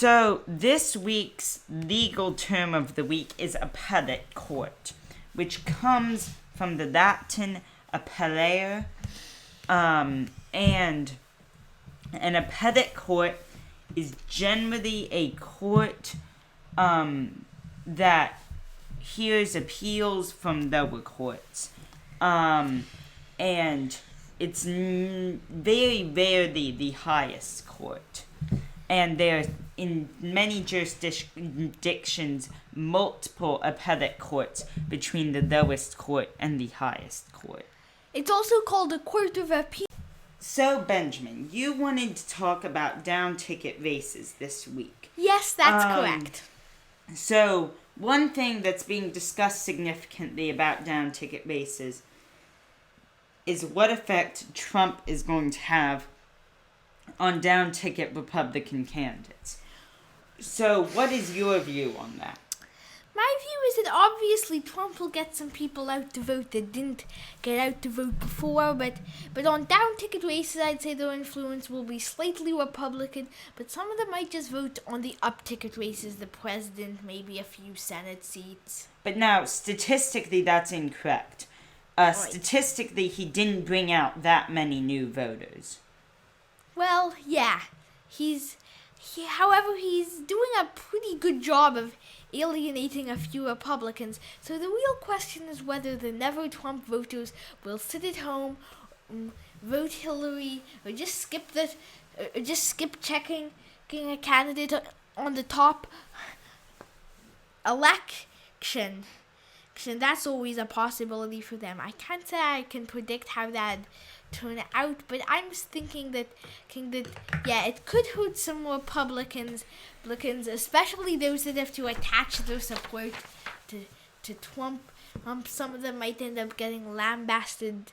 So this week's legal term of the week is appellate court, which comes from the Latin appellare, and an appellate court is generally a court that hears appeals from lower courts, and it's very rarely the highest court. And there's, in many jurisdictions, multiple appellate courts between the lowest court and the highest court. It's also called a court of appeal. So, Benjamin, you wanted to talk about down ticket races this week. Yes, that's correct. So, one thing that's being discussed significantly about down ticket races is what effect Trump is going to have on down ticket Republican candidates. So, what is your view on that? My view is that obviously Trump will get some people out to vote that didn't get out to vote before, but on down ticket races I'd say their influence will be slightly Republican, but some of them might just vote on the up ticket races, the president, maybe a few Senate seats. But now, statistically, that's incorrect. Right. Statistically, he didn't bring out that many new voters. Well, yeah, however, he's doing a pretty good job of alienating a few Republicans. So the real question is whether the Never Trump voters will sit at home, vote Hillary, or just skip checking a candidate on the top election. That's always a possibility for them. I can't say I can predict how that turn out, but I'm just thinking that it could hurt some Republicans, especially those that have to attach their support to Trump. Some of them might end up getting lambasted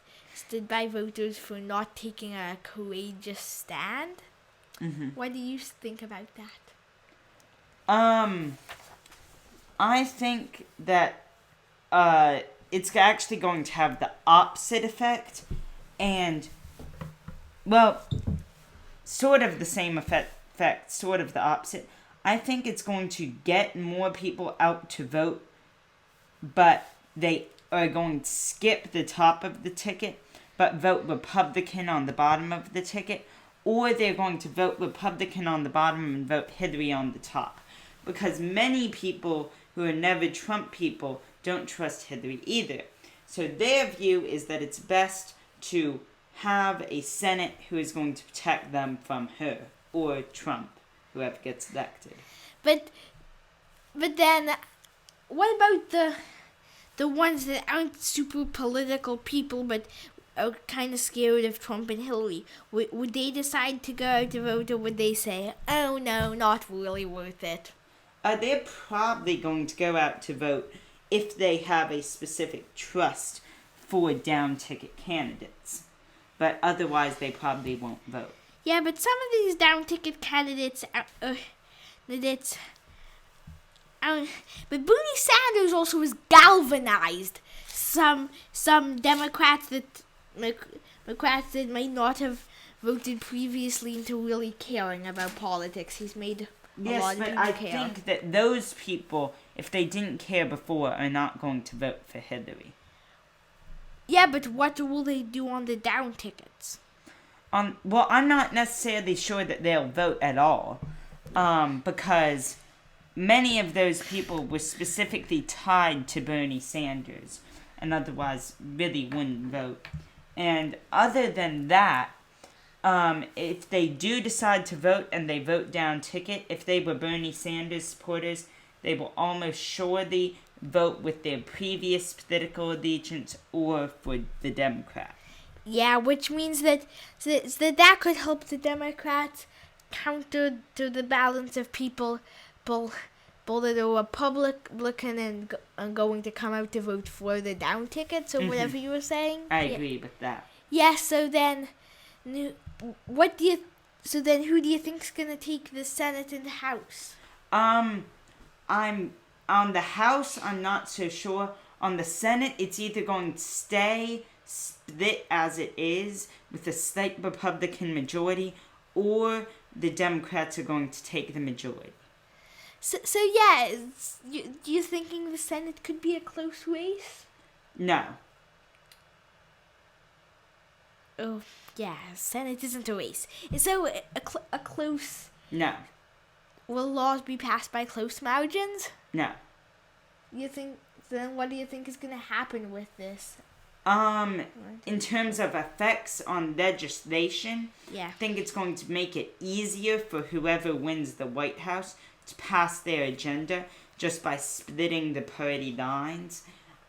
by voters for not taking a courageous stand. Mm-hmm. What do you think about that? I think that it's actually going to have the opposite effect. And, well, sort of the same effect, sort of the opposite. I think it's going to get more people out to vote, but they are going to skip the top of the ticket, but vote Republican on the bottom of the ticket, or they're going to vote Republican on the bottom and vote Hillary on the top. Because many people who are never Trump people don't trust Hillary either. So their view is that it's best to have a Senate who is going to protect them from her or Trump, whoever gets elected. But then, what about the ones that aren't super political people but are kind of scared of Trump and Hillary? Would they decide to go out to vote, or would they say, "Oh no, not really worth it"? They're probably going to go out to vote if they have a specific trust for down ticket candidates, but otherwise they probably won't vote. Yeah, but some of these down ticket candidates but Bernie Sanders also has galvanized some Democrats that might not have voted previously into really caring about politics. He's made a lot of people care. Yes, but I think that those people, if they didn't care before, are not going to vote for Hillary. Yeah, but what will they do on the down tickets? Well, I'm not necessarily sure that they'll vote at all, because many of those people were specifically tied to Bernie Sanders, and otherwise really wouldn't vote. And other than that, if they do decide to vote and they vote down ticket, if they were Bernie Sanders supporters, they will almost surely vote with their previous political allegiance or for the Democrat. Yeah, which means that could help the Democrats counter to the balance of people that are Republican and going to come out to vote for the down tickets or whatever you were saying. I agree with that. Yeah, so then who do you think's gonna take the Senate and the House? I'm on the House, I'm not so sure. On the Senate, it's either going to stay split as it is with a slight Republican majority, or the Democrats are going to take the majority. So yeah, you're thinking the Senate could be a close race? No. Oh, yeah, Senate isn't a race. So a close. No. Will laws be passed by close margins? No. You think? Then what do you think is gonna happen with this? In terms of effects on legislation, Yeah. I think it's going to make it easier for whoever wins the White House to pass their agenda just by splitting the party lines,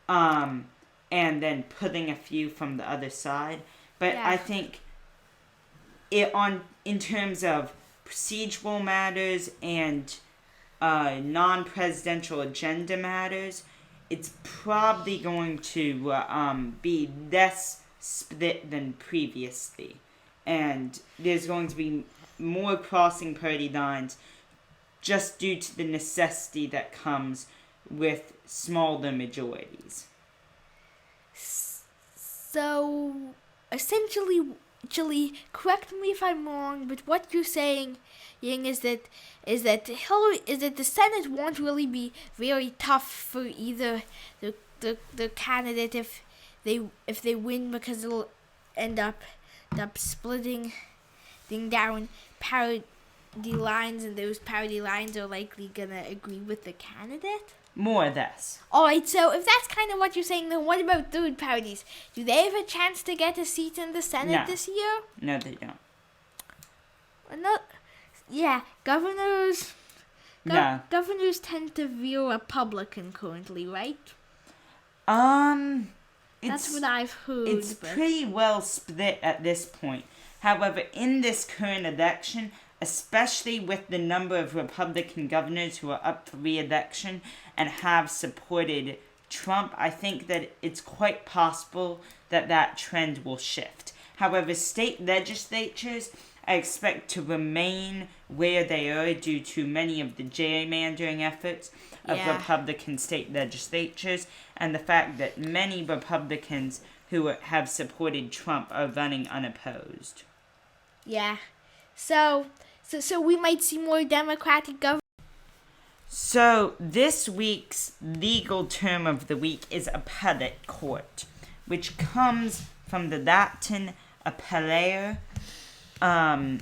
and then putting a few from the other side. But Yeah. I think in terms of procedural matters and non-presidential agenda matters, it's probably going to be less split than previously. And there's going to be more crossing party lines just due to the necessity that comes with smaller majorities. So, essentially, correct me if I'm wrong, but what you're saying, Ying, is that the Senate won't really be very tough for either the candidate if they win, because it'll end up splitting down party lines, and those party lines are likely gonna agree with the candidate. More or less. Alright, so if that's kind of what you're saying, then what about third parties? Do they have a chance to get a seat in the Senate this year? No, they don't. No, yeah, governors tend to veer Republican currently, right? That's what I've heard. It's pretty well split at this point. However, in this current election, especially with the number of Republican governors who are up for re-election and have supported Trump, I think that it's quite possible that trend will shift. However, state legislatures, I expect to remain where they are due to many of the gerrymandering efforts of Republican state legislatures and the fact that many Republicans who have supported Trump are running unopposed. Yeah. So we might see more Democratic government. So this week's legal term of the week is appellate court, which comes from the Latin appellare, and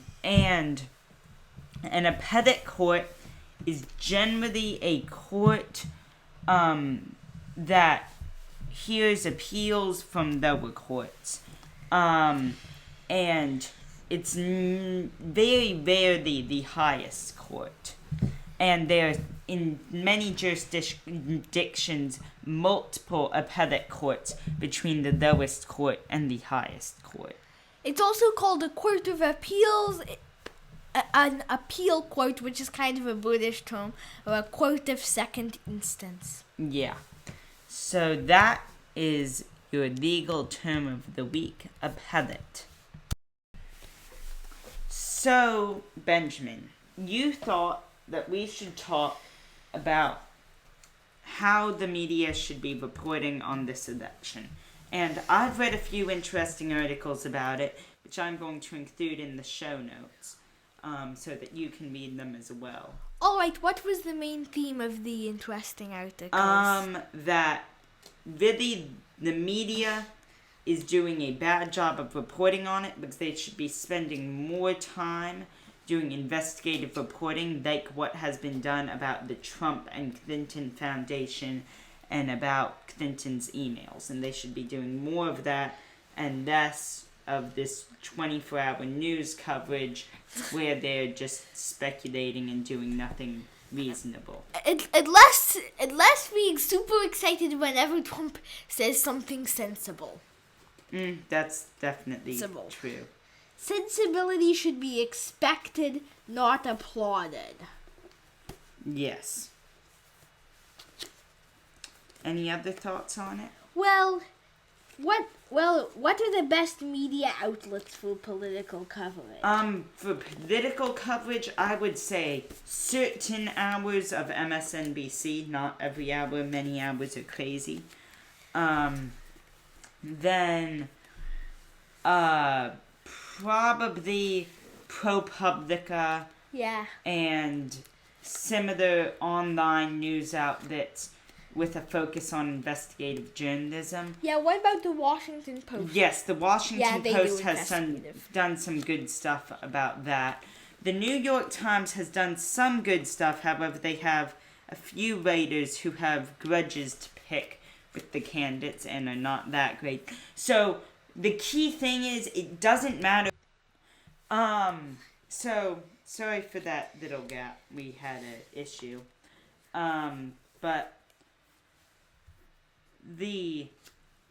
an appellate court is generally a court that hears appeals from lower courts, and it's very rarely the highest court. And there are, in many jurisdictions, multiple appellate courts between the lowest court and the highest court. It's also called a court of appeals, an appeal court, which is kind of a British term, or a court of second instance. Yeah. So that is your legal term of the week, appellate. So, Benjamin, you thought that we should talk about how the media should be reporting on this election. And I've read a few interesting articles about it, which I'm going to include in the show notes, so that you can read them as well. Alright, what was the main theme of the interesting articles? That really the media is doing a bad job of reporting on it because they should be spending more time doing investigative reporting like what has been done about the Trump and Clinton Foundation and about Clinton's emails. And they should be doing more of that and less of this 24-hour news coverage where they're just speculating and doing nothing reasonable. Unless being super excited whenever Trump says something sensible. That's definitely Sensible. true. Sensibility should be expected, not applauded. Yes. Any other thoughts on it? What are the best media outlets for political coverage? For political coverage, I would say certain hours of MSNBC, not every hour, many hours are crazy. Then, probably ProPublica. Yeah. And similar online news outlets with a focus on investigative journalism. Yeah, what about the Washington Post? Yes, the Washington they Post do has done some good stuff about that. The New York Times has done some good stuff, however, they have a few writers who have grudges to pick with the candidates and are not that great. So, the key thing is, it doesn't matter. So, sorry for that little gap. We had an issue. But the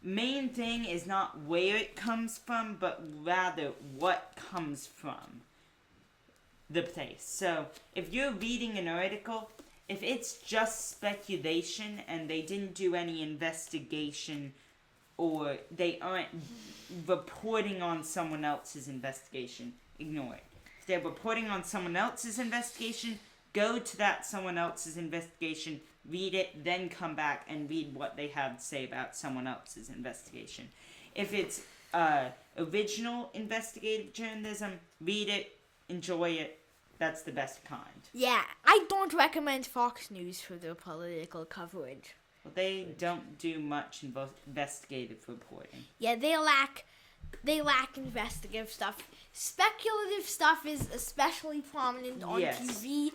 main thing is not where it comes from, but rather what comes from the place. So, if you're reading an article, if it's just speculation and they didn't do any investigation or they aren't reporting on someone else's investigation, ignore it. If they're reporting on someone else's investigation, go to that someone else's investigation, read it, then come back and read what they have to say about someone else's investigation. If it's original investigative journalism, read it, enjoy it. That's the best kind. Yeah, I don't recommend Fox News for their political coverage. Well, they don't do much investigative reporting. Yeah, they lack investigative stuff. Speculative stuff is especially prominent on TV.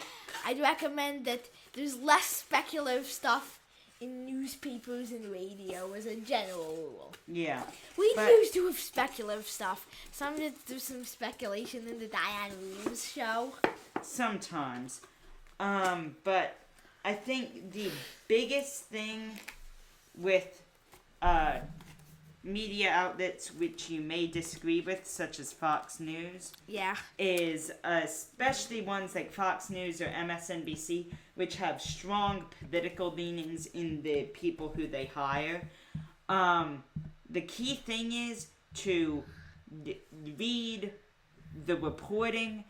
I'd recommend that there's less speculative stuff in newspapers and radio as a general rule. Yeah. We used to have speculative stuff. There's some speculation in the Diane Williams show. Sometimes. But I think the biggest thing with media outlets which you may disagree with, such as Fox News, is especially ones like Fox News or MSNBC, which have strong political leanings in the people who they hire. The key thing is to read the reporting,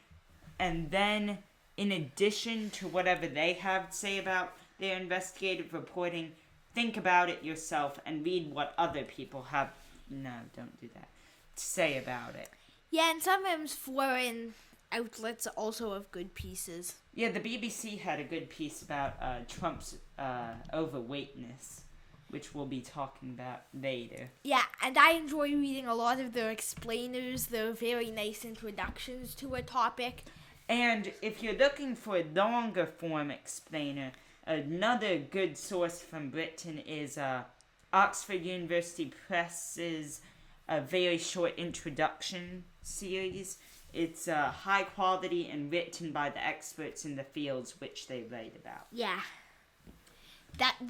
and then in addition to whatever they have to say about their investigative reporting, think about it yourself and read what other people have, no, don't do that, to say about it. Yeah, and sometimes foreign outlets also have good pieces. Yeah, the BBC had a good piece about Trump's overweightness, which we'll be talking about later. Yeah, and I enjoy reading a lot of their explainers. They're very nice introductions to a topic. And if you're looking for a longer form explainer, another good source from Britain is Oxford University Press's a very short introduction series. It's high quality and written by the experts in the fields which they write about. Yeah.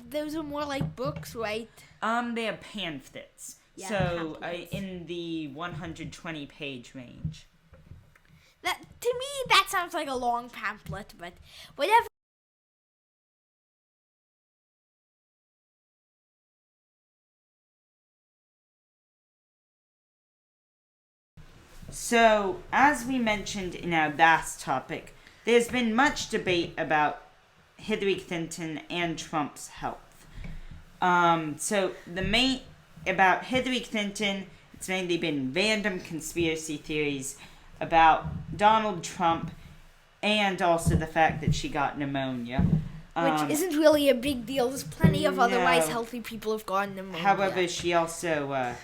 Those are more like books, right? They're pamphlets. Yeah, so pamphlets. In the 120 page range. To me, that sounds like a long pamphlet, but whatever. So, as we mentioned in our last topic, there's been much debate about Hillary Clinton and Trump's health. So, about Hillary Clinton, it's mainly been random conspiracy theories about Donald Trump and also the fact that she got pneumonia. Which isn't really a big deal. There's plenty of otherwise healthy people who've gotten pneumonia. However, she also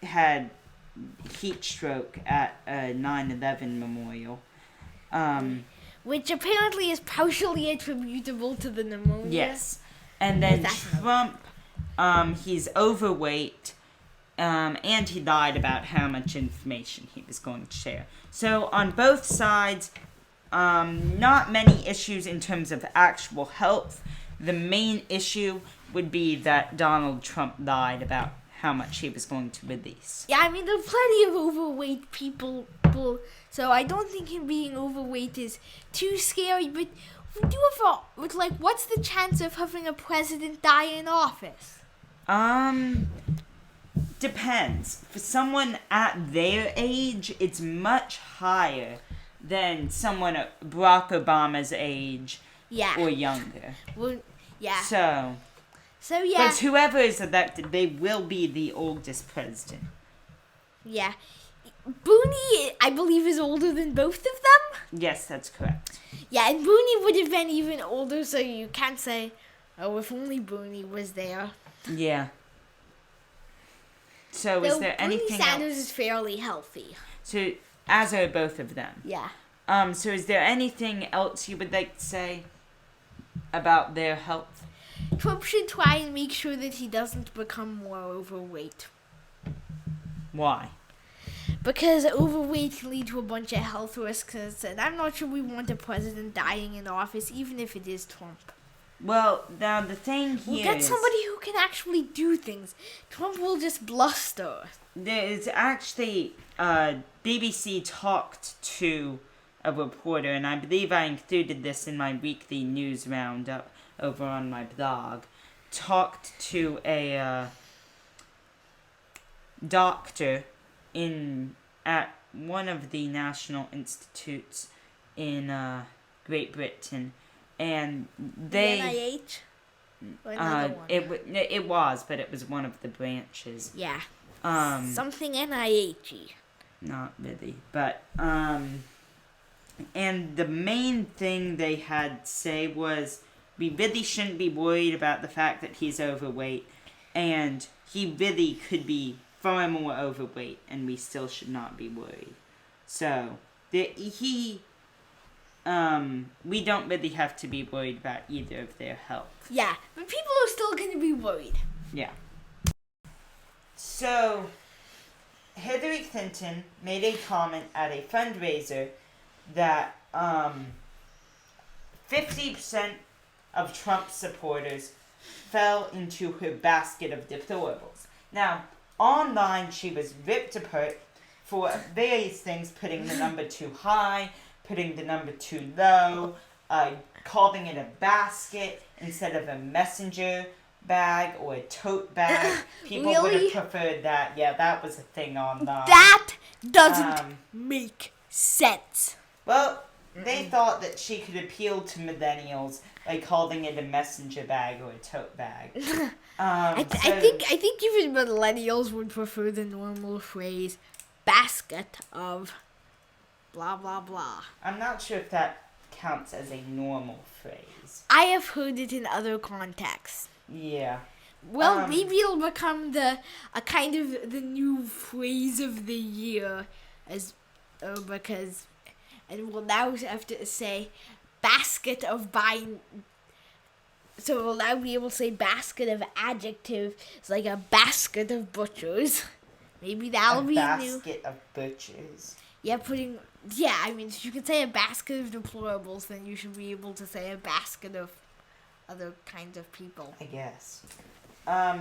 had heat stroke at a 9/11 memorial. Which apparently is partially attributable to the pneumonia. Yes. And then Trump, he's overweight, and he lied about how much information he was going to share. So on both sides, not many issues in terms of actual health. The main issue would be that Donald Trump lied about how much he was going to release. Yeah, I mean, there are plenty of overweight people, so I don't think him being overweight is too scary, but we do have what's the chance of having a president die in office? Depends. For someone at their age, it's much higher than someone at Barack Obama's age or younger. Well, yeah. So yeah. But whoever is elected, they will be the oldest president. Yeah. Booney, I believe, is older than both of them. Yes, that's correct. Yeah, and Booney would have been even older, so you can't say, oh, if only Booney was there. Yeah. So is Though there anything Bernie Sanders else? is fairly healthy. So, as are both of them. Yeah. So is there anything else you would like to say about their health? Trump should try and make sure that he doesn't become more overweight. Why? Because overweight can lead to a bunch of health risks, and I'm not sure we want a president dying in office, even if it is Trump. Well, now the thing We'll here get is somebody who can actually do things. Trump will just bluster. there's actually BBC talked to a reporter, and I believe I included this in my weekly news roundup over on my blog. Talked to a doctor at one of the national institutes in Great Britain, and they NIH? Or another one? it was, but it was one of the branches. Yeah. Something Something NIH-y. not really, but and the main thing they had to say was we really shouldn't be worried about the fact that he's overweight, and he really could be far more overweight, and we still should not be worried. So we don't really have to be worried about either of their health. Yeah, but people are still going to be worried. Yeah. So, Hillary Clinton made a comment at a fundraiser that 50% of Trump supporters fell into her basket of deplorables. Now, online she was ripped apart for various things, putting the number too high, putting the number too low, calling it a basket instead of a messenger bag or a tote bag. People would Really? have preferred that. Yeah, that was a thing online. That doesn't Um, make sense. Well, they thought that she could appeal to millennials by calling it a messenger bag or a tote bag. I think even millennials would prefer the normal phrase basket of blah blah blah. I'm not sure if that counts as a normal phrase. I have heard it in other contexts. Yeah. Well, maybe it'll become a kind of the new phrase of the year, because we'll now have to say basket of buying. So we'll now be able to say basket of adjective. It's like a basket of butchers. Maybe that'll be a new. basket of butchers. Yeah, I mean, if you can say a basket of deplorables, then you should be able to say a basket of other kinds of people. I guess.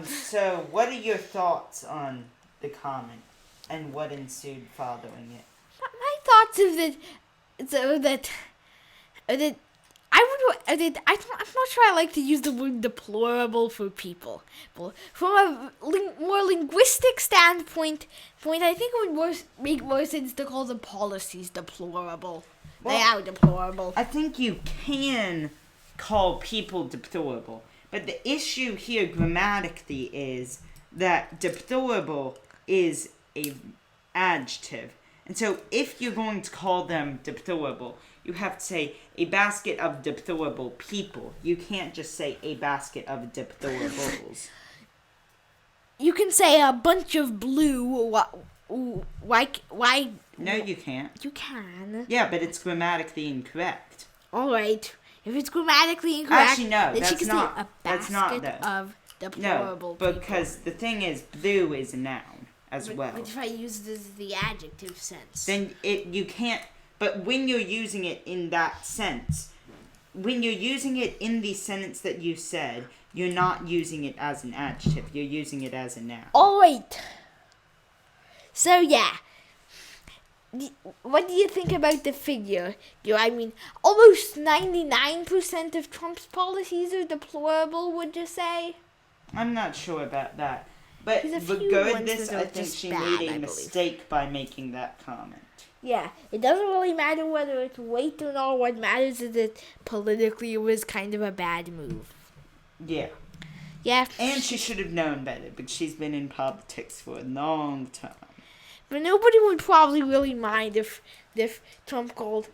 So what are your thoughts on the comment and what ensued following it? My thoughts of that I'm not sure I like to use the word deplorable for people. But from a more linguistic standpoint, I think it would make more sense to call the policies deplorable. They are deplorable. I think you can call people deplorable, but the issue here grammatically is that deplorable is an adjective. And so if you're going to call them deplorable, you have to say a basket of deplorable people. You can't just say a basket of deplorables. You can say a bunch of blue. Why? No, you can't. You can. Yeah, but it's grammatically incorrect. All right. If it's grammatically incorrect, Actually, no, then that's she can not. say a That's basket not, though. of deplorable No, because the thing is, blue is a noun as people. well. But if I use this as the adjective sense, Then you can't. But when you're using it in that sense, when you're using it in the sentence that you said, you're not using it as an adjective. You're using it as a noun. all right. So yeah, what do you think about the figure? I mean, almost 99% of Trump's policies are deplorable. Would you say? I'm not sure about that. But There's a few regardless, ones that I are think just she bad, made I a believe. mistake by making that comment. Yeah, it doesn't really matter whether it's weight or not. What matters is that politically it was kind of a bad move. Yeah. Yeah. And she should have known better, but she's been in politics for a long time. But nobody would probably really mind if Trump called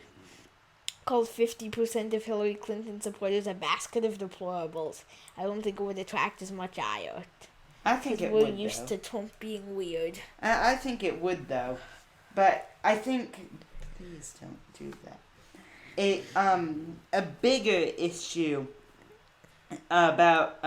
called 50% of Hillary Clinton supporters a basket of deplorables, I don't think it would attract as much ire. I think Because it we're would, used though. to Trump being weird. I think it would, though. But I think... Please don't do that. A bigger issue about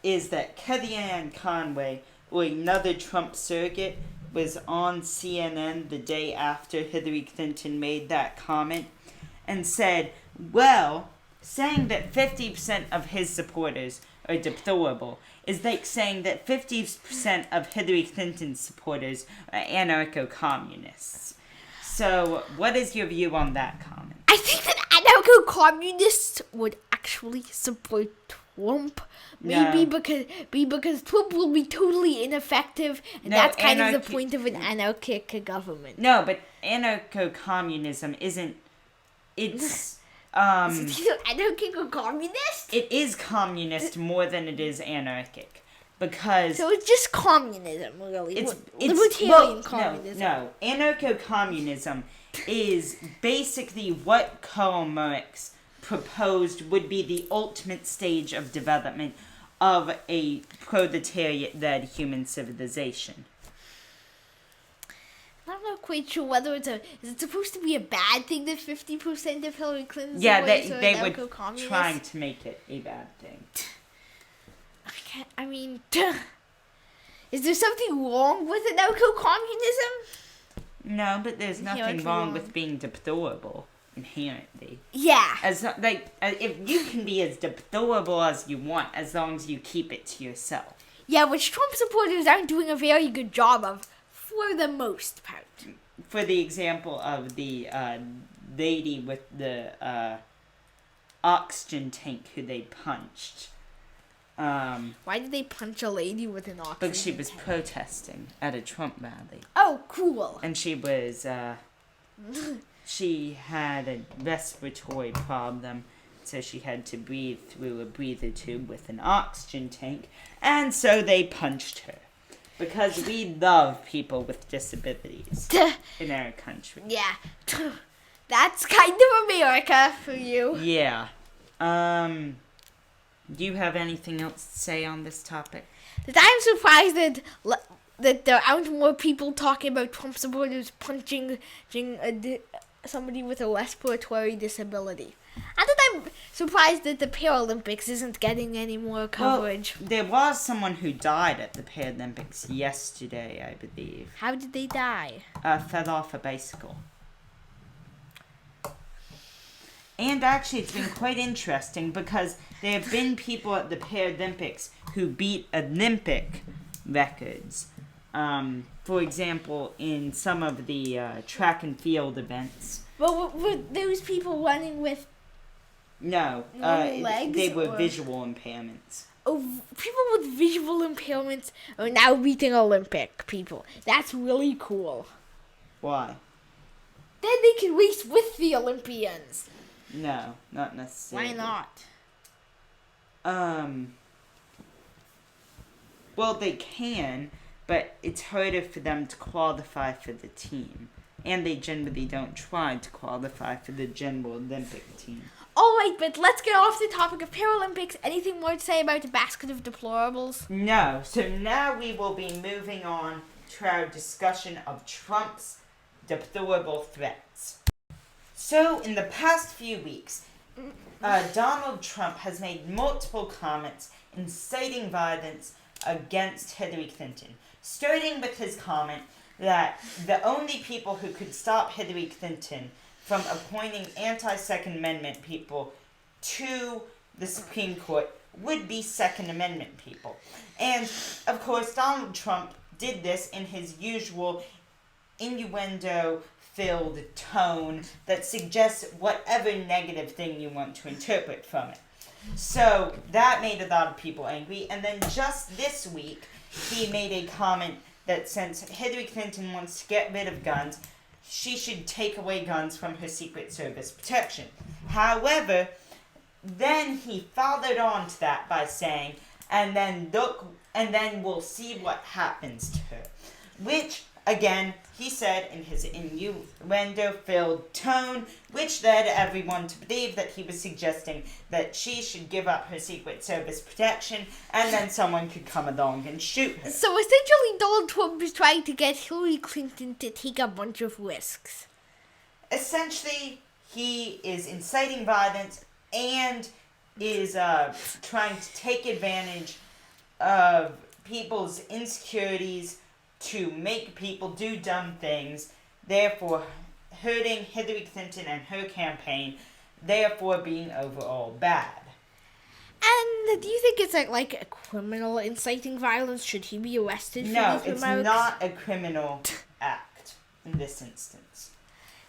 is that Kellyanne Conway, or another Trump surrogate, was on CNN the day after Hillary Clinton made that comment and said, well, saying that 50% of his supporters are deplorable is like saying that 50% of Hillary Clinton's supporters are anarcho-communists. So, what is your view on that comment? I think that anarcho-communists would actually support Trump. Maybe because Trump will be totally ineffective, and No, that's kind of the point of an anarchic government. No, but anarcho-communism isn't... It's... Is he an anarchic or communist? It is communist more than it is anarchic. Because... So it's just communism, really. It's libertarian communism. No. Anarcho-communism is basically what Karl Marx proposed would be the ultimate stage of development of a proletariat-led human civilization. I'm not quite sure whether is it supposed to be a bad thing that 50% of Hillary Clinton's Yeah, supporters are they were anarcho-communists? trying to make it a bad thing. Is there something wrong with anarcho-communism? No, but there's nothing Inherently wrong wrong. with being deplorable inherently. Yeah. If you can be as deplorable as you want, as long as you keep it to yourself. Yeah, which Trump supporters aren't doing a very good job of, for the most part. For the example of the lady with the oxygen tank who they punched. Why did they punch a lady with an oxygen Because she was tank? protesting at a Trump rally. Oh, cool. And she was, she had a respiratory problem, so she had to breathe through a breather tube with an oxygen tank, and so they punched her. Because we love people with disabilities in our country. Yeah. That's kind of America for you. Yeah. Do you have anything else to say on this topic? That I'm surprised that there aren't more people talking about Trump supporters punching somebody with a respiratory disability. And that I'm surprised that the Paralympics isn't getting any more coverage. Well, there was someone who died at the Paralympics yesterday, I believe. How did they die? Fell off a bicycle. And actually, it's been quite interesting because there have been people at the Paralympics who beat Olympic records. For example, in some of the track and field events. Well, were those people running with... No, legs they were or- visual impairments. Oh, people with visual impairments are now beating Olympic people. That's really cool. Why? Then they can race with the Olympians. No, not necessarily. Why not? Well, they can, but it's harder for them to qualify for the team. And they generally don't try to qualify for the general Olympic team. Alright, but let's get off the topic of Paralympics. Anything more to say about the basket of deplorables? No, so now we will be moving on to our discussion of Trump's deplorable threats. So, in the past few weeks, Donald Trump has made multiple comments inciting violence against Hillary Clinton, starting with his comment that the only people who could stop Hillary Clinton from appointing anti-Second Amendment people to the Supreme Court would be Second Amendment people. And, of course, Donald Trump did this in his usual innuendo-filled tone that suggests whatever negative thing you want to interpret from it. So, that made a lot of people angry. And then just this week, he made a comment that since Hillary Clinton wants to get rid of guns, she should take away guns from her Secret Service protection. However, then he followed on to that by saying, and then we'll see what happens to her. Which Again, he said in his innuendo-filled tone, which led everyone to believe that he was suggesting that she should give up her Secret Service protection and then someone could come along and shoot her. So essentially, Donald Trump is trying to get Hillary Clinton to take a bunch of risks. Essentially, he is inciting violence and is trying to take advantage of people's insecurities to make people do dumb things, therefore hurting Hillary Clinton and her campaign, therefore being overall bad. And do you think it's like a criminal inciting violence? Should he be arrested for No, these it's remarks? not a criminal act in this instance.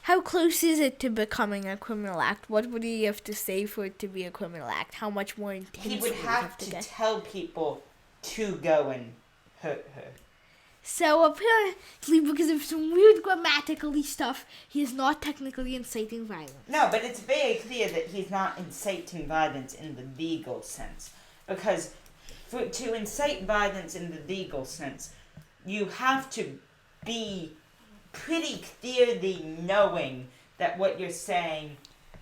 How close is it to becoming a criminal act? What would he have to say for it to be a criminal act? How much more intense He would have to tell people to go and hurt her. So apparently, because of some weird grammatical stuff, he is not technically inciting violence. No, but it's very clear that he's not inciting violence in the legal sense. Because to incite violence in the legal sense, you have to be pretty clearly knowing that what you're saying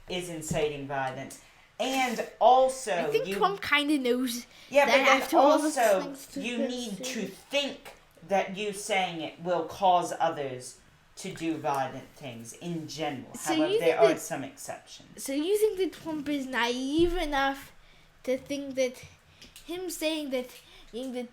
is inciting violence. And also, I think Trump kind of knows. Yeah, that but then after all those also, things to you this need to thing. think that you saying it will cause others to do violent things in general. So However, you there think are that- some exceptions. So you think that Trump is naive enough to think that him saying that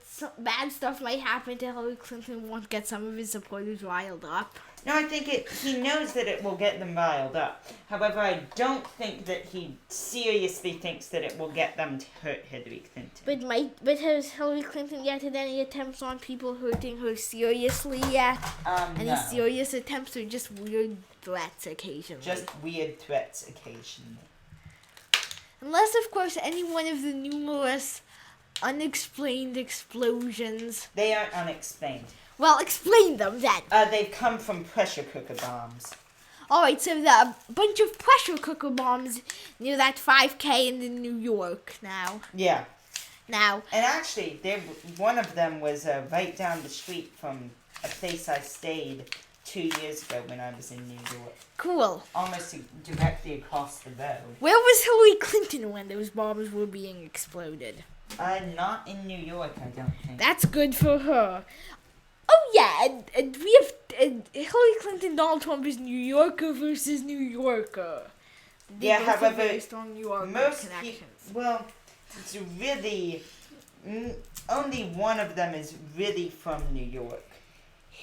some bad stuff might happen to Hillary Clinton won't get some of his supporters riled up? No, I think he knows that it will get them riled up. However, I don't think that he seriously thinks that it will get them to hurt Hillary Clinton. But has Hillary Clinton yet had any attempts on people hurting her seriously yet? Any No. serious attempts or just weird threats occasionally? Just weird threats occasionally. Unless, of course, any one of the numerous unexplained explosions. They aren't unexplained. Well, explain them then. They've come from pressure cooker bombs. Alright, so a bunch of pressure cooker bombs near that 5K in New York now. Yeah. Now, And actually, one of them was right down the street from a place I stayed 2 years ago when I was in New York. cool. Almost directly across the road. Where was Hillary Clinton when those bombs were being exploded? Not in New York, I don't think. That's good for her. Oh yeah, and we have Hillary Clinton, Donald Trump is New Yorker versus New Yorker. They Yeah, both have however, very strong New Yorker Most connections. people, well, it's really, only one of them is really from New York.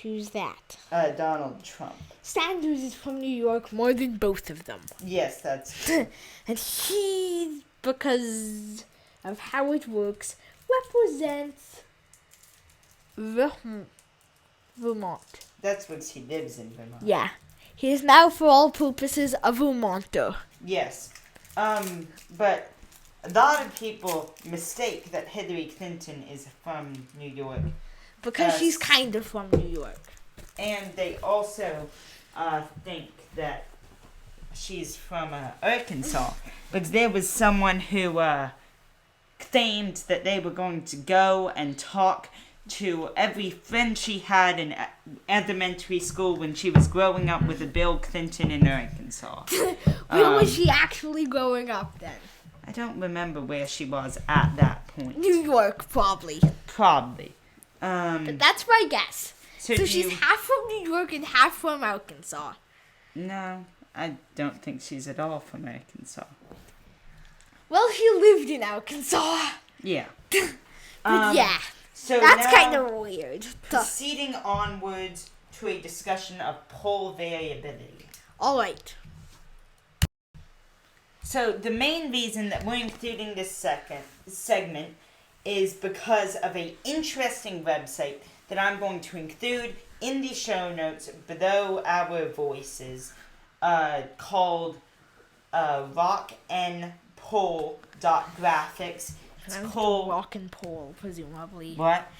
Who's that? Donald Trump. Sanders is from New York more than both of them. Yes, that's And he, because of how it works, represents Vermont. that's what he lives in Vermont. Yeah. He is now, for all purposes, a Vermonter. Yes. But a lot of people mistake that Hillary Clinton is from New York. Because Yes. she's kind of from New York. And they also think that she's from Arkansas. Because there was someone who claimed that they were going to go and talk to every friend she had in elementary school when she was growing up with a Bill Clinton in Arkansas. Where was she actually growing up then? I don't remember where she was at that point. New York, probably. Probably. But that's my guess. So So do she's you- half from New York and half from Arkansas. No, I don't think she's at all from Arkansas. Well, she lived in Arkansas. Yeah. But yeah, So that's now, kind of weird. proceeding onwards to a discussion of poll variability. Alright. So the main reason that we're including this segment is because of a interesting website that I'm going to include in the show notes below our voices, called rocknpoll.graphics. It's called Rock and Pole, presumably. what?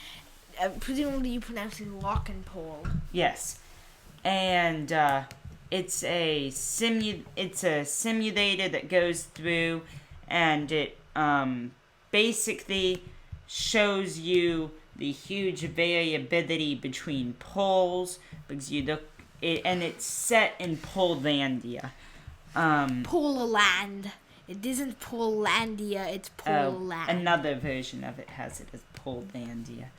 Presumably you pronounce it Rock and Pole. Yes, and it's a simulator that goes through, and it basically shows you the huge variability between poles, because you look, and it's set in Polandia. Poland. It isn't Polandia, it's Poland. Another version of it has it as Polandia.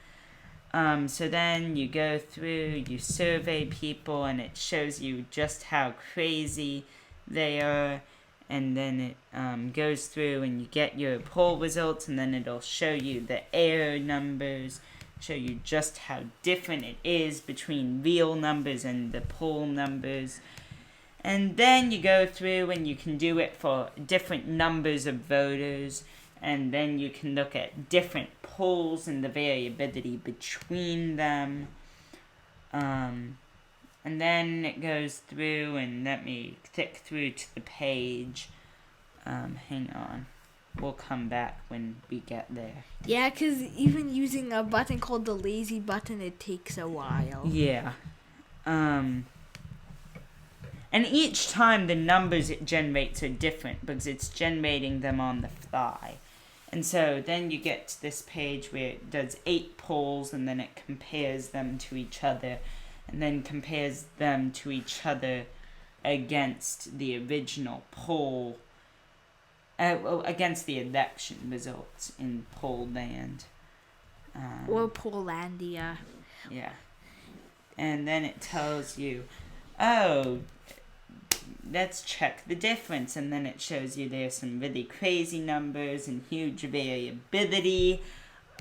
So then you go through, you survey people, and it shows you just how crazy they are. And then it goes through and you get your poll results, and then it'll show you the error numbers, show you just how different it is between real numbers and the poll numbers. And then you go through and you can do it for different numbers of voters, and then you can look at different polls and the variability between them. And then it goes through, and let me click through to the page. Hang on. We'll come back when we get there. Yeah, because even using a button called the lazy button, it takes a while. Yeah. And each time the numbers it generates are different because it's generating them on the fly. And so then you get to this page where it does 8 polls, and then it compares them to each other, and then compares them to each other against the original poll, against the election results in Poland. Or Polandia. Yeah. And then it tells you, oh, let's check the difference. And then it shows you there's some really crazy numbers and huge variability.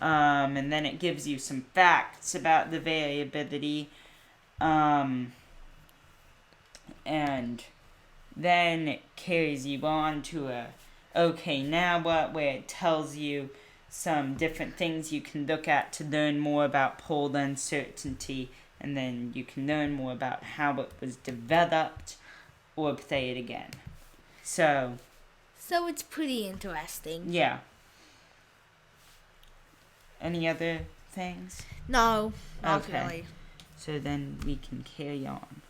And then it gives you some facts about the variability. And then it carries you on to okay, now what, where it tells you some different things you can look at to learn more about poll uncertainty, and then you can learn more about how it was developed, or play it again. So it's pretty interesting. Yeah. Any other things? No, not Okay. really. So then we can carry on.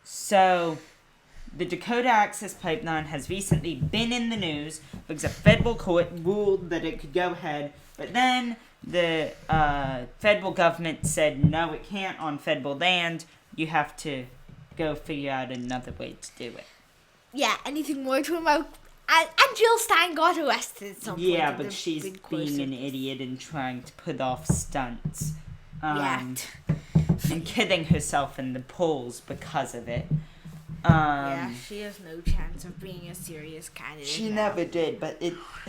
So, the Dakota Access Pipeline has recently been in the news because a federal court ruled that it could go ahead, but then the federal government said no, it can't on federal land. You have to go figure out another way to do it. Yeah, anything more to about... And Jill Stein got arrested at some point. Yeah, but she's being an idiot and trying to put off stunts. And killing herself in the polls because of it. Yeah, she has no chance of being a serious candidate. She now. never did, but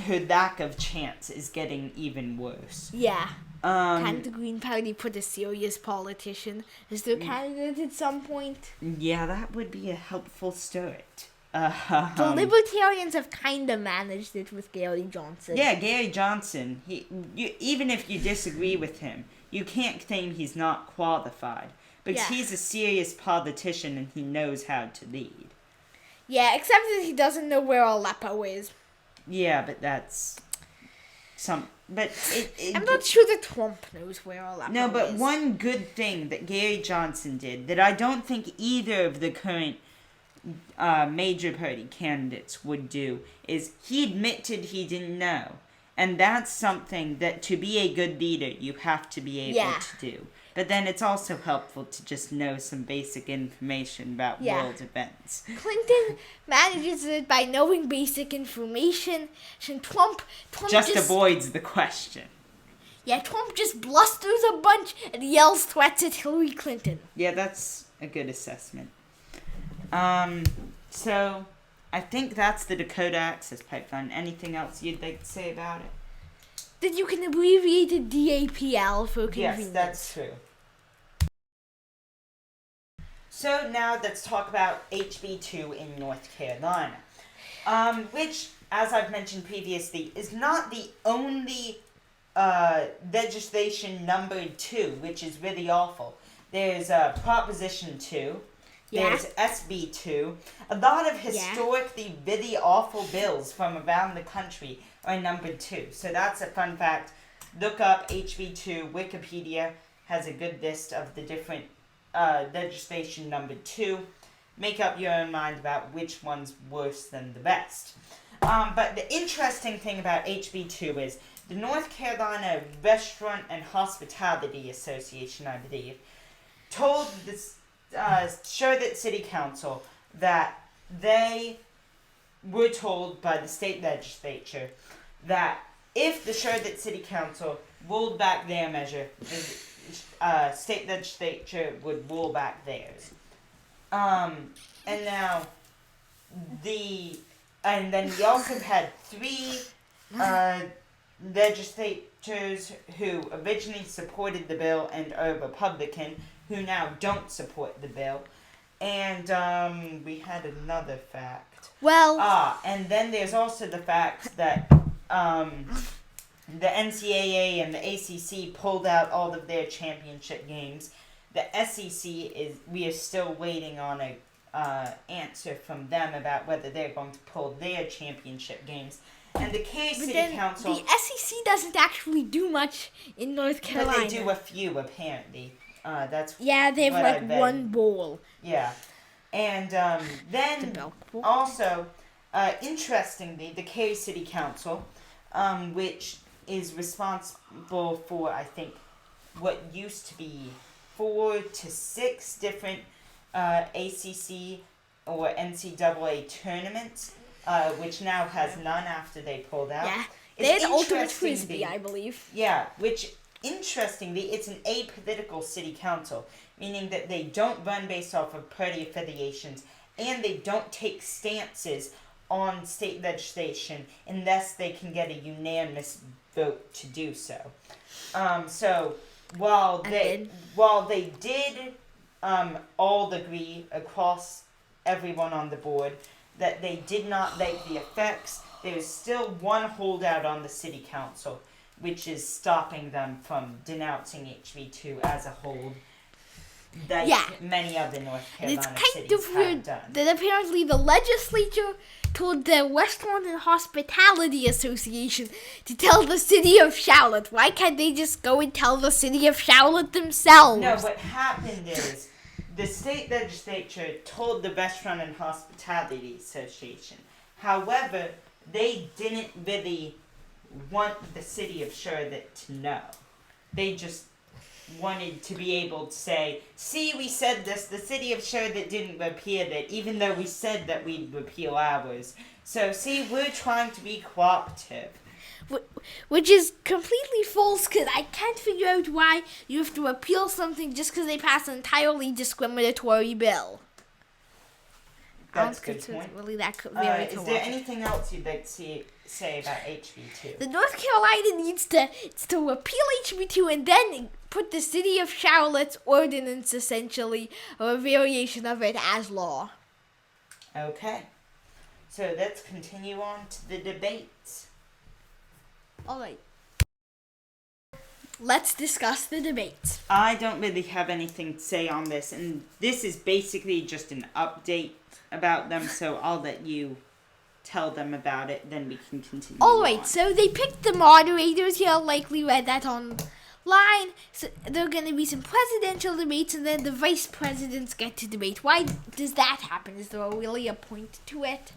her lack of chance is getting even worse. Yeah. Can't the Green Party put a serious politician as their candidate at some point? Yeah, that would be a helpful start. The Libertarians have kind of managed it with Gary Johnson. Yeah, Gary Johnson. Even if you disagree with him, you can't claim he's not qualified. Because he's a serious politician and he knows how to lead. Yeah, except that he doesn't know where Aleppo is. Yeah, but that's But I'm not sure that Trump knows where Aleppo is. No, but one good thing that Gary Johnson did that I don't think either of the current major party candidates would do is he admitted he didn't know. And that's something that to be a good leader, you have to be able to do. But then it's also helpful to just know some basic information about world events. Clinton manages it by knowing basic information, and Trump just avoids the question. Yeah, Trump just blusters a bunch and yells threats at Hillary Clinton. Yeah, that's a good assessment. So I think that's the Dakota Access Pipeline. Anything else you'd like to say about it? That you can abbreviate it DAPL for convenience. Yes, that's true. So now let's talk about HB2 in North Carolina, which, as I've mentioned previously, is not the only legislation numbered 2, which is really awful. There's Proposition 2. There's SB2. A lot of historically really awful bills from around the country are numbered 2. So that's a fun fact. Look up HB2. Wikipedia has a good list of the different legislation numbered 2. Make up your own mind about which one's worse than the best. But the interesting thing about HB2 is the North Carolina Restaurant and Hospitality Association, I believe, told this Charlotte City Council that they were told by the state legislature that if the Charlotte City Council rolled back their measure, the state legislature would roll back theirs. And now and then we also had 3 legislators who originally supported the bill and are Republican who now don't support the bill. And we had another fact. Well, and then there's also the fact that the NCAA and the ACC pulled out all of their championship games. The SEC we are still waiting on a answer from them about whether they're going to pull their championship games. And the Cary City Council... The SEC doesn't actually do much in North Carolina. But they do a few, apparently. Yeah, they have like one bowl. Yeah. And then also, interestingly, the Cary City Council, which is responsible for, I think, what used to be 4 to 6 different ACC or NCAA tournaments, which now has none after they pulled out. Yeah, they had Ultimate Frisbee, I believe. Yeah, which, interestingly, it's an apolitical city council, meaning that they don't run based off of party affiliations, and they don't take stances on state legislation unless they can get a unanimous vote to do so. So while they did all agree across everyone on the board that they did not like the effects, there is still one holdout on the city council, which is stopping them from denouncing HB2 as a whole, like many other North Carolina cities have done. That apparently the legislature told the Restaurant and Hospitality Association to tell the city of Charlotte. Why can't they just go and tell the city of Charlotte themselves? No, what happened is the state legislature told the Restaurant and Hospitality Association. However, they didn't really want the city of Charlotte to know. They just wanted to be able to say, see, we said this, the city of Charlotte didn't repeal it, even though we said that we'd repeal ours. So, see, we're trying to be cooperative. Which is completely false, because I can't figure out why you have to appeal something just because they pass an entirely discriminatory bill. That's a good point. Really that very is there anything else you'd like to say about HB2? The North Carolina needs to repeal HB2 and then put the city of Charlotte's ordinance, essentially, or a variation of it, as law. Okay. So let's continue on to the debates. Alright. Let's discuss the debates. I don't really have anything to say on this, and this is basically just an update about them, so I'll let you tell them about it, then we can continue. Alright, so they picked the moderators. You likely read that online. So there are going to be some presidential debates, and then the vice presidents get to debate. Why does that happen? Is there really a point to it?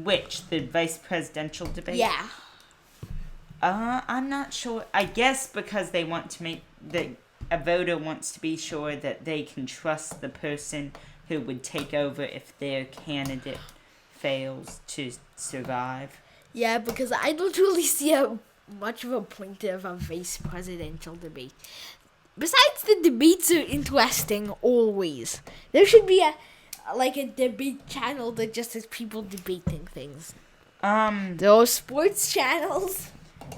Which? The vice presidential debate? Yeah. I'm not sure. I guess because they want to make a voter wants to be sure that they can trust the person who would take over if their candidate fails to survive. Yeah, because I don't really see much of a point of a vice presidential debate. Besides, the debates are interesting always. There should be a debate channel that just has people debating things. There are sports channels.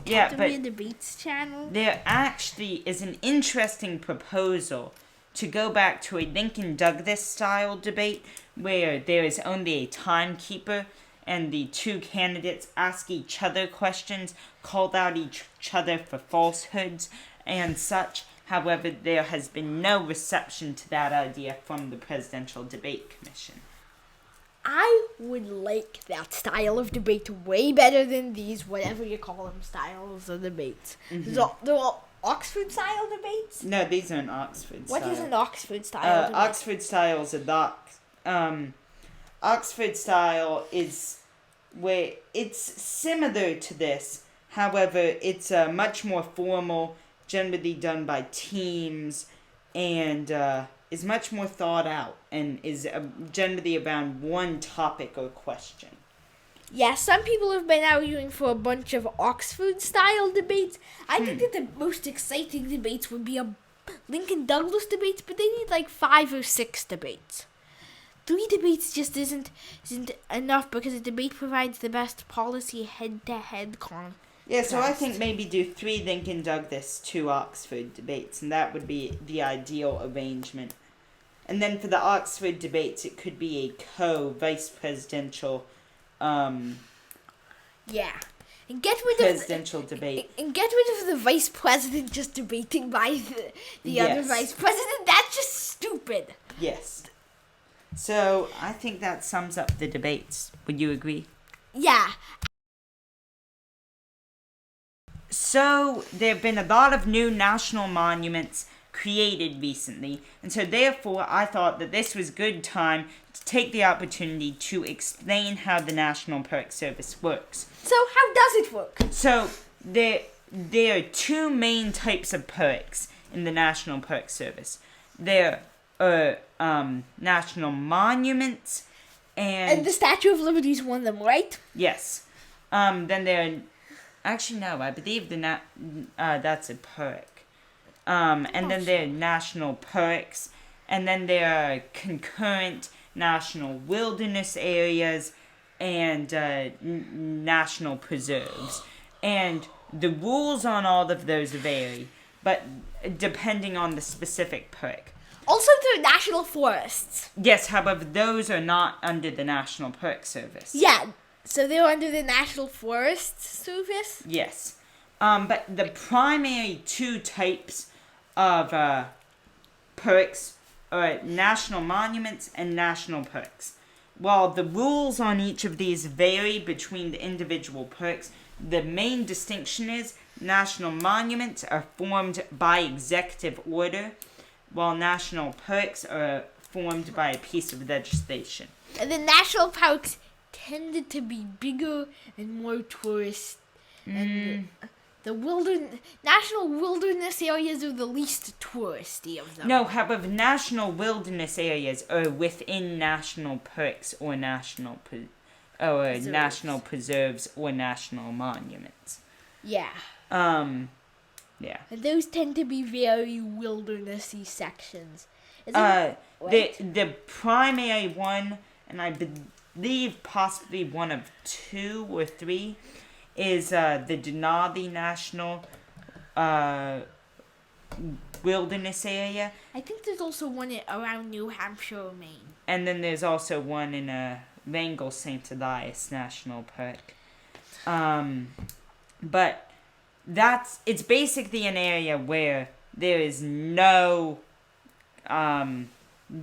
Yeah, but be a debates channel. There actually is an interesting proposal to go back to a Lincoln Douglas style debate where there is only a timekeeper and the two candidates ask each other questions, call out each other for falsehoods and such. However, there has been no reception to that idea from the Presidential Debate Commission. I would like that style of debate way better than these, whatever you call them, styles of debates. Mm-hmm. They're all Oxford-style debates? No, these aren't Oxford-style. What is an Oxford-style debate? Oxford-style is a Oxford style is where it's similar to this. However, it's much more formal, generally done by teams, and is much more thought out, and is generally around one topic or question. Yeah, some people have been arguing for a bunch of Oxford-style debates. I think that the most exciting debates would be a Lincoln-Douglas debates, but they need like 5 or 6 debates. 3 debates just isn't enough because a debate provides the best policy head-to-head Yeah, so I think maybe do 3 Lincoln-Douglas, 2 Oxford debates, and that would be the ideal arrangement. And then for the Oxford debates, it could be a co-vice presidential Yeah. And get rid presidential debate. And get rid of the vice president just debating by the other vice president. That's just stupid. Yes. So I think that sums up the debates. Would you agree? Yeah. So there have been a lot of new national monuments created recently, and so therefore I thought that this was good time to take the opportunity to explain how the National Park Service works. So how does it work? So there are 2 main types of parks in the National Park Service. There are national monuments And the Statue of Liberty is one of them, right? Yes. Then there are, actually no, I believe that's a park. And then there are national parks, and then there are concurrent national wilderness areas and national preserves. And the rules on all of those vary, but depending on the specific park. Also, there are national forests. Yes, however, those are not under the National Park Service. Yeah, so they're under the National Forest Service? Yes. But the primary 2 types of parks are national monuments and national parks. While the rules on each of these vary between the individual parks, the main distinction is national monuments are formed by executive order, while national parks are formed by a piece of legislation. And the national parks tended to be bigger and more tourist. And the national wilderness areas are the least touristy of them. No, however, national wilderness areas are within national parks or national preserves or national monuments. Yeah. Yeah. And those tend to be very wildernessy sections. Right? The primary one, and I believe possibly one of 2 or 3, is the Denali National Wilderness Area. I think there's also one around New Hampshire or Maine. And then there's also one in Wrangell St. Elias National Park. But it's basically an area where there is no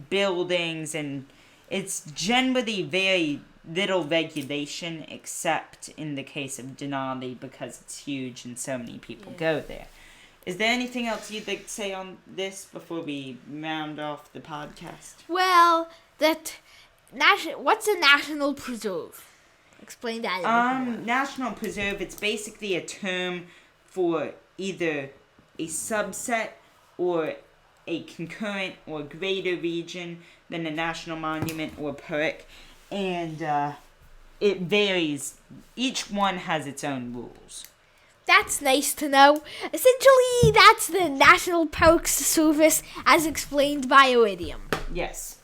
buildings, and it's generally very little regulation except in the case of Denali because it's huge and so many people go there. Is there anything else you'd like to say on this before we round off the podcast? Well, what's a national preserve? Explain that. National preserve, it's basically a term for either a subset or a concurrent or greater region than a national monument or park. And it varies. Each one has its own rules. That's nice to know. Essentially, that's the National Parks Service as explained by Iridium. Yes.